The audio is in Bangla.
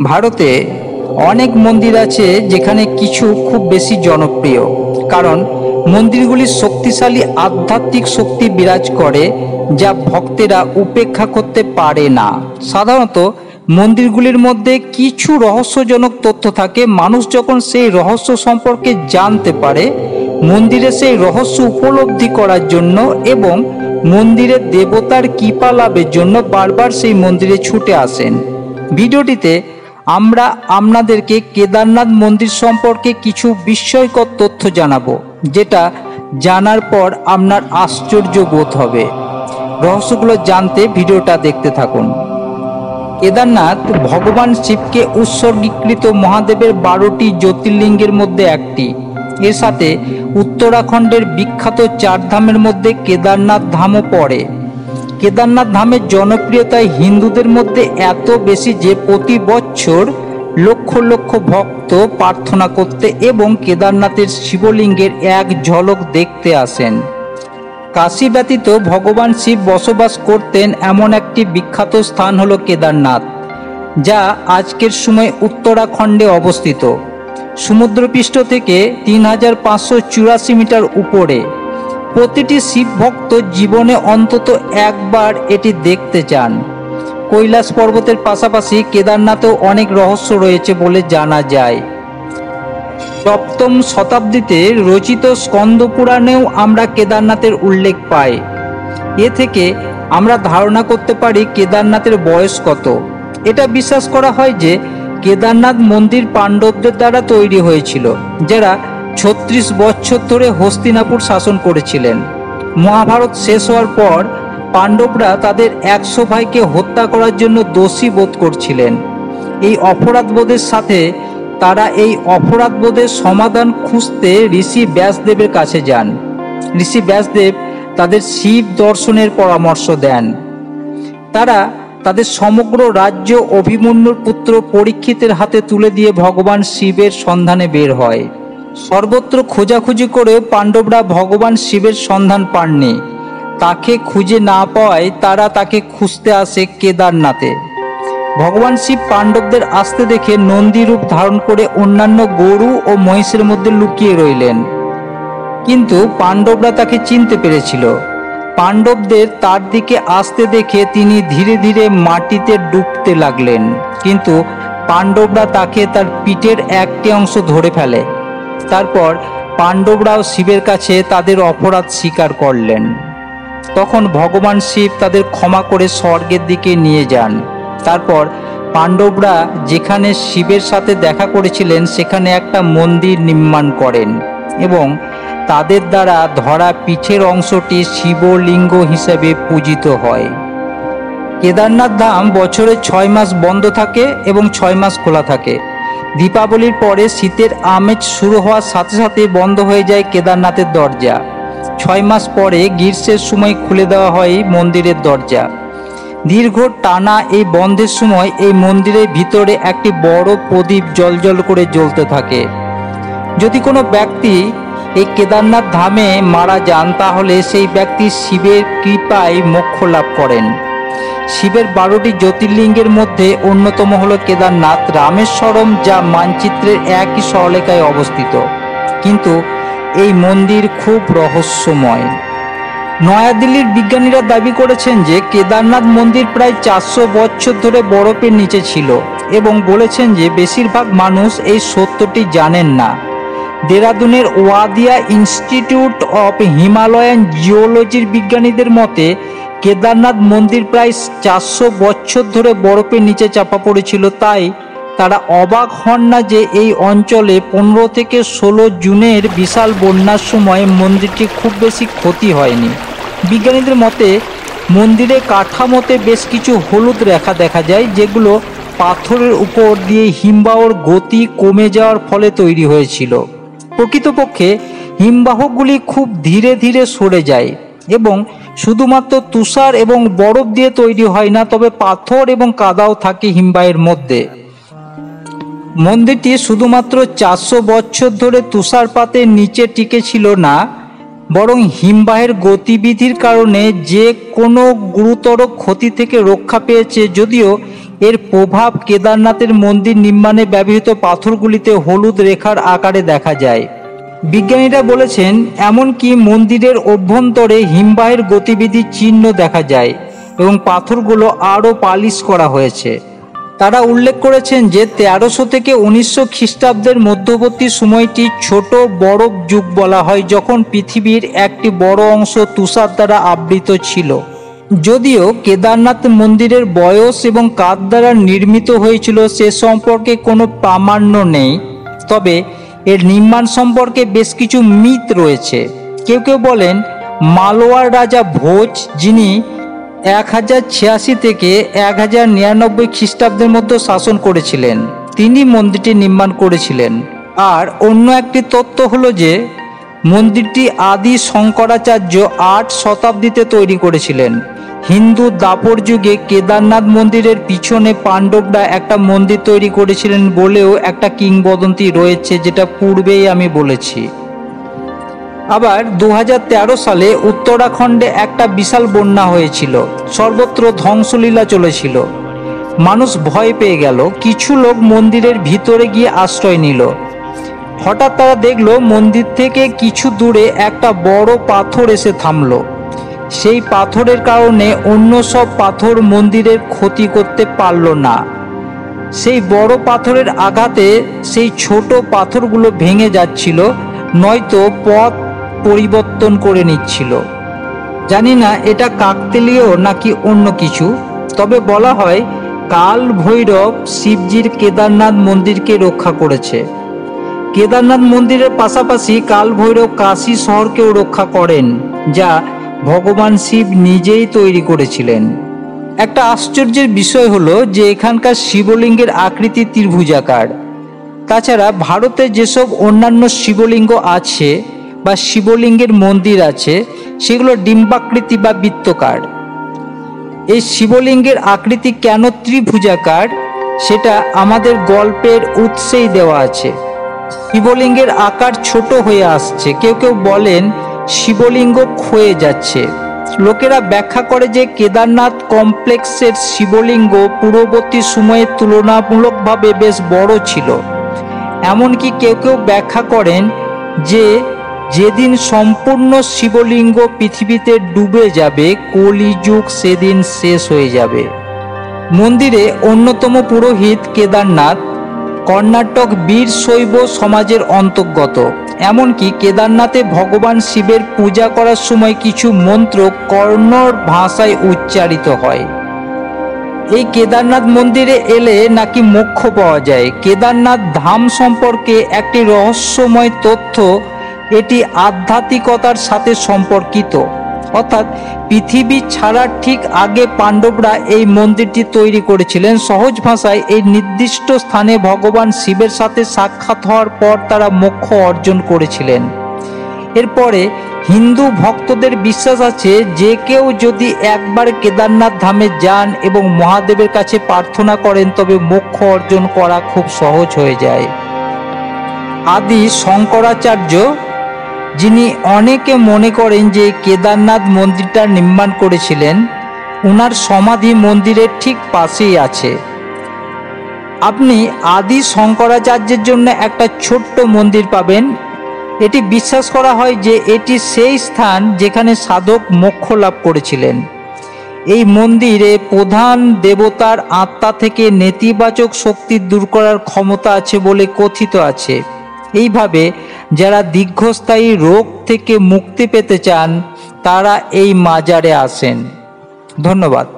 ভারতে অনেক মন্দির আছে যেখানে কিছু খুব বেশি জনপ্রিয়, কারণ মন্দিরগুলি শক্তিশালী আধ্যাত্মিক শক্তি বিরাজ করে যা ভক্তেরা উপেক্ষা করতে পারে না। সাধারণত মন্দিরগুলির মধ্যে কিছু রহস্যজনক তথ্য থাকে। মানুষ যখন সেই রহস্য সম্পর্কে জানতে পারে, মন্দিরে সেই রহস্য উপলব্ধি করার জন্য এবং মন্দিরের দেবতার কৃপা লাভের জন্য বারবার সেই মন্দিরে ছুটে আসেন। ভিডিওটিতে আমরা আপনাদেরকে কেদারনাথ মন্দির সম্পর্কে কিছু বিস্ময়কর তথ্য জানাবো, যেটা জানার পর আপনার আশ্চর্য বোধ হবে। রহস্যগুলো জানতে ভিডিওটা দেখতে থাকুন। কেদারনাথ ভগবান শিবকে উৎসর্গীকৃত মহাদেবের 12টি জ্যোতির্লিঙ্গের মধ্যে একটি। এর সাথে উত্তরাখণ্ডের বিখ্যাত 4 ধামের মধ্যে কেদারনাথ ধামও পড়ে। কেদারনাথ ধামের জনপ্রিয়তায় হিন্দুদের মধ্যে এত বেশি যে প্রতি বছর লক্ষ লক্ষ ভক্ত প্রার্থনা করতে এবং কেদারনাথের শিবলিঙ্গের এক ঝলক দেখতে আসেন। কাশী ব্যতীত ভগবান শিব বসবাস করতেন এমন একটি বিখ্যাত স্থান হল কেদারনাথ, যা আজকের সময় উত্তরাখণ্ডে অবস্থিত। সমুদ্রপৃষ্ঠ থেকে 3584 মিটার উপরে। প্রতিটি শিব ভক্ত জীবনে অন্তত একবার এটি দেখতে চান। কৈলাস পর্বতের পাশাপাশি কেদারনাথেও অনেক রহস্য রয়েছে বলে জানা যায়। 7ম শতাব্দীতে রচিত স্কন্দ পুরাণেও আমরা কেদারনাথের উল্লেখ পাই। এ থেকে আমরা ধারণা করতে পারি কেদারনাথের বয়স কত। এটা বিশ্বাস করা হয় যে কেদারনাথ মন্দির পাণ্ডবদের দ্বারা তৈরি হয়েছিল, যারা 36 বছর ধরে হস্তিনাপুর শাসন করেছিলেন। মহাভারত শেষ হওয়ার পর পাণ্ডবরা তাদের 100 ভাইকে হত্যা করার জন্য দোষী বোধ করছিলেন। এই অপরাধবোধের সাথে তারা এই অপরাধবোধের সমাধান খুঁজতে ঋষি ব্যাসদেবের কাছে যান। ঋষি ব্যাসদেব তাদের শিব দর্শনের পরামর্শ দেন। তারা তাদের সমগ্র রাজ্য অভিমন্যুর পুত্র পরীক্ষিতের হাতে তুলে দিয়ে ভগবান শিবের সন্ধানে বের হয়। সর্বত্র খোঁজাখুঁজি করেও পাণ্ডবরা ভগবান শিবের সন্ধান পাননি। তাকে খুঁজে না পাওয়ায় তারা তাকে খুঁজতে আসে কেদারনাথে। ভগবান শিব পাণ্ডবদের আসতে দেখে নন্দী রূপ ধারণ করে অন্যান্য গরু ও মহিষের মধ্যে লুকিয়ে রইলেন, কিন্তু পাণ্ডবরা তাকে চিনতে পেরেছিল। পাণ্ডবদের তার দিকে আসতে দেখে তিনি ধীরে ধীরে মাটিতে ডুবতে লাগলেন, কিন্তু পাণ্ডবরা তাকে তার পিঠের একটি অংশ ধরে ফেলে। তারপর পাণ্ডবরাও শিবের কাছে তাদের অপরাধ স্বীকার করলেন। তখন ভগবান শিব তাদের ক্ষমা করে স্বর্গের দিকে নিয়ে যান। তারপর পাণ্ডবরা যেখানে শিবের সাথে দেখা করেছিলেন সেখানে একটা মন্দির নির্মাণ করেন এবং তাদের দ্বারা ধরা পিঠের অংশটি শিবলিঙ্গ হিসেবে পূজিত হয়। কেদারনাথ ধাম বছরে 6 মাস বন্ধ থাকে এবং 6 মাস খোলা থাকে। দীপাবলির পরে শীতের আমেজ শুরু হওয়ার সাথে সাথে বন্ধ হয়ে যায় কেদারনাথের দরজা। 6 মাস পরে গ্রীষ্মের সময় খুলে দেওয়া হয় মন্দিরের দরজা। দীর্ঘ টানা এই বন্ধের সময় এই মন্দিরের ভিতরে একটি বড় প্রদীপ জ্বলজ্বল করে জ্বলতে থাকে। যদি কোনো ব্যক্তি এই কেদারনাথ ধামে মারা যান তাহলে সেই ব্যক্তি শিবের কৃপায় মোক্ষ লাভ করেন। শিবের 12টি জ্যোতির্লিঙ্গের মধ্যে অন্যতম হল কেদারনাথ রামেশ্বরম, যা মানচিত্রের একই সরলরেখায় অবস্থিত, কিন্তু এই মন্দির খুব রহস্যময়। নয়াদিল্লির বিজ্ঞানীরা দাবি করেছেন যে কেদারনাথ মন্দির প্রায় 400 বছর ধরে বরফের নিচে ছিল এবং বলেছেন যে বেশিরভাগ মানুষ এই সত্যটি জানেন না। দেরাদুনের ওয়াদিয়া ইনস্টিটিউট অফ হিমালয়ান জিওলজির বিজ্ঞানীদের মতে কেদারনাথ মন্দির প্রায় 400 বছর ধরে বরফের নিচে চাপা পড়েছিল। তাই তারা অবাক হন না যে এই অঞ্চলে 15 থেকে 16 জুনের বিশাল বন্যার সময় মন্দিরটি খুব বেশি ক্ষতি হয়নি। বিজ্ঞানীদের মতে মন্দিরের কাঠামোতে বেশ কিছু হলুদ রেখা দেখা যায়, যেগুলো পাথরের উপর দিয়ে হিমবাহর গতি কমে যাওয়ার ফলে তৈরি হয়েছিল। প্রকৃতপক্ষে হিমবাহগুলি খুব ধীরে ধীরে সরে যায় এবং শুধুমাত্র তুষার এবং বরফ দিয়ে তৈরি হয় না, তবে পাথর এবং কাদাও থাকে হিমবাহের মধ্যে। মন্দিরটি শুধুমাত্র 400 বছর ধরে তুষারপাতের নিচে টিকে ছিল না, বরং হিমবাহের গতিবিধির কারণে যে কোনো গুরুতর ক্ষতি থেকে রক্ষা পেয়েছে। যদিও এর প্রভাব কেদারনাথের মন্দির নির্মাণে ব্যবহৃত পাথরগুলিতে হলুদ রেখার আকারে দেখা যায়। বিজ্ঞানীরা বলেছেন এমনকি মন্দিরের অভ্যন্তরে হিমবাহের গতিবিধির চিহ্ন দেখা যায় এবং পাথরগুলো আরও পালিশ করা হয়েছে। তারা উল্লেখ করেছেন যে 1300 থেকে 1900 খ্রিস্টাব্দের মধ্যবর্তী সময়টি ছোট বরফ যুগ বলা হয়, যখন পৃথিবীর একটি বড় অংশ তুষার দ্বারা আবৃত ছিল। যদিও কেদারনাথ মন্দিরের বয়স এবং কার দ্বারা নির্মিত হয়েছিল সে সম্পর্কে কোনো প্রামাণ্য নেই, তবে এর নির্মাণ সম্পর্কে বেশ কিছু মিথ রয়েছে। কেউ কেউ বলেন মালওয়ার রাজা ভোজ, যিনি 1086 থেকে 1099 খ্রিস্টাব্দের মধ্যে শাসন করেছিলেন, তিনি মন্দিরটি নির্মাণ করেছিলেন। আর অন্য একটি তথ্য হলো যে মন্দিরটি আদি শঙ্করাচার্য 8 শতাব্দীতে তৈরি করেছিলেন। হিন্দু দাপর যুগে কেদারনাথ মন্দিরের পিছনে পাণ্ডবরা একটা মন্দির তৈরি করেছিলেন বলেও একটা কিংবদন্তি রয়েছে, যেটা পূর্বেই আমি বলেছি। আবার 2013 সালে উত্তরাখণ্ডে একটা বিশাল বন্যা হয়েছিল, সর্বত্র ধ্বংসলীলা চলেছিল। মানুষ ভয় পেয়ে গেল, কিছু লোক মন্দিরের ভিতরে গিয়ে আশ্রয় নিল। হঠাৎ তারা দেখলো মন্দির থেকে কিছু দূরে একটা বড় পাথর এসে থামলো। সেই পাথরের কারণে অন্য সব পাথর মন্দিরের ক্ষতি করতে পারল না। সেই বড় পাথরের আঘাতে সেই ছোট পাথরগুলো ভেঙে যাচ্ছিল, নয়তো পথ পরিবর্তন করে নিচ্ছিল। জানি না এটা কাকতালীয় নাকি অন্য কিছু, তবে বলা হয় কাল ভৈরব শিবজির কেদারনাথ মন্দিরকে রক্ষা করেছে। কেদারনাথ মন্দিরের পাশাপাশি কাল ভৈরব কাশী শহরকেও রক্ষা করেন, যা ভগবান শিব নিজেই তৈরি করেছিলেন। একটা আশ্চর্যের বিষয় হলো যে এখানকার শিবলিঙ্গের আকৃতি ত্রিভুজাকার। তাছাড়া ভারতে যেসব অন্যান্য শিবলিঙ্গ আছে বা শিবলিঙ্গের মন্দির আছে, সেগুলো ডিম্বাকৃতি বা বৃত্তাকার। এই শিবলিঙ্গের আকৃতি কেন ত্রিভুজাকার সেটা আমাদের গল্পের উৎসেই দেওয়া আছে। শিবলিঙ্গের আকার ছোট হয়ে আসছে, কেউ কেউ বলেন শিবলিঙ্গ ক্ষয়ে যাচ্ছে। লোকেরা ব্যাখ্যা করে যে কেদারনাথ কমপ্লেক্সের শিবলিঙ্গ পূর্ববর্তী সময়ে তুলনামূলকভাবে বেশ বড় ছিল। এমনকি কেউ কেউ ব্যাখ্যা করেন যে যেদিন সম্পূর্ণ শিবলিঙ্গ পৃথিবীতে ডুবে যাবে, কলিযুগ সেদিন শেষ হয়ে যাবে। মন্দিরে অন্যতম পুরোহিত কেদারনাথ কর্ণাটক বীরশৈব সমাজের অন্তর্গত। এমনকি কেদারনাথে ভগবান শিবের পূজা করার সময় কিছু মন্ত্র কন্নড় ভাষায় উচ্চারিত হয়। এই কেদারনাথ মন্দিরে এলে নাকি মোক্ষ পাওয়া যায়। কেদারনাথ ধাম সম্পর্কে একটি রহস্যময় তথ্য, এটি আধ্যাত্মিকতার সাথে সম্পর্কিত। অর্থাৎ পৃথিবী ছাড়ার ঠিক আগে পাণ্ডবরা এই মন্দিরটি তৈরি করেছিলেন। সহজ ভাষায় এই নির্দিষ্ট স্থানে ভগবান শিবের সাথে সাক্ষাৎ হওয়ার পর তারা মোক্ষ অর্জন করেছিলেন। এরপরে হিন্দু ভক্তদের বিশ্বাস আছে যে কেউ যদি একবার কেদারনাথ ধামে যান এবং মহাদেবের কাছে প্রার্থনা করেন, তবে মোক্ষ অর্জন করা খুব সহজ হয়ে যায়। আদি শঙ্করাচার্য, যিনি অনেকে মনে করেন যে কেদারনাথ মন্দিরটা নির্মাণ করেছিলেন, ওনার সমাধি মন্দিরের ঠিক পাশেই আছে। আপনি আদি শঙ্করাচার্যের জন্য একটা ছোট্ট মন্দির পাবেন। এটি বিশ্বাস করা হয় যে এটি সেই স্থান যেখানে সাধক মোক্ষ লাভ করেছিলেন। এই মন্দিরে প্রধান দেবতার আত্মা থেকে নেতিবাচক শক্তি দূর করার ক্ষমতা আছে বলে কথিত আছে। এইভাবে যারা দীর্ঘস্থায়ী রোগ থেকে মুক্তি পেতে চান, তারা এই মাজারে আসেন। ধন্যবাদ।